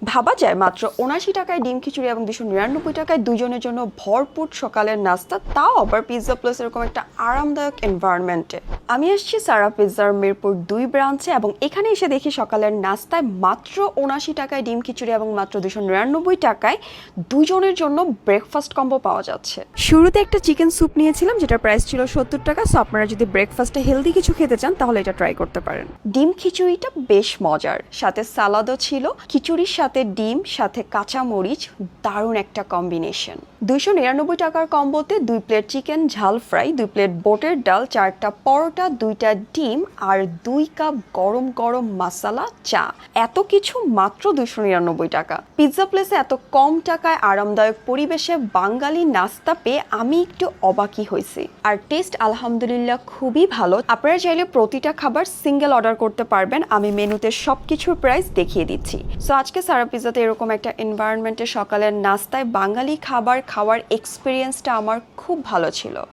ভাবা যায় মাত্র ৭৯ টাকায় ডিম খিচুড়ি এবং ২৯৯ টাকায় দুজনের জন্য ভরপুর সকালের নাস্তা, তাও আবার পিৎজা প্লাস এরকম একটা আরামদায়ক এনভায়রনমেন্টে। আমি আসছি সারা পিৎজার মিরপুর ২ ব্রাঞ্চে এবং এখানে এসে দেখি সকালের নাস্তায় মাত্র ৭৯ টাকায় ডিম খিচুড়ি এবং মাত্র ২৯৯ টাকায় দুজনের জন্য ব্রেকফাস্ট কম্বো পাওয়া যাচ্ছে। শুরুতে একটা চিকেন স্যুপ নিয়েছিলাম যেটার প্রাইস ছিল ৭০ টাকা। সো আপনারা যদি ব্রেকফাস্টে হেলদি কিছু খেতে চান তাহলে এটা ট্রাই করতে পারেন। ডিম খিচুড়িটা বেশ মজার, সাথে সালাদও ছিল। খিচুড়ির সাথে ডিম, সাথে কাঁচা মরিচ, দারুণ একটা কম্বিনেশন। ২৯৯ টাকার কম্বোতে ২ প্লেট চিকেন ঝাল ফ্রাই, ২ প্লেট বোটের ডাল, ৪টা পরোটা, 2টা ডিম আর 2 কাপ গরম গরম মাসালা চা। এত কিছু মাত্র ২৯৯ টাকা। পিৎজা প্লেসে এত কম টাকায় আরামদায়ক পরিবেশে বাঙালি নাস্তা পেয়ে আমি একটু অবাকই হয়েছি। আর টেস্ট আলহামদুলিল্লাহ খুবই ভালো। আপনারা চাইলে প্রতিটা খাবার সিঙ্গেল অর্ডার করতে পারবেন। আমি মেনুতে সবকিছুর প্রাইস দেখিয়ে দিচ্ছি। সো আজকে সারা পিৎজাতে এরকম একটা এনভায়রনমেন্টে সকালের নাস্তায় বাঙালি খাবার খাওয়ার এক্সপিরিয়েন্সটা আমার খুব ভালো ছিল।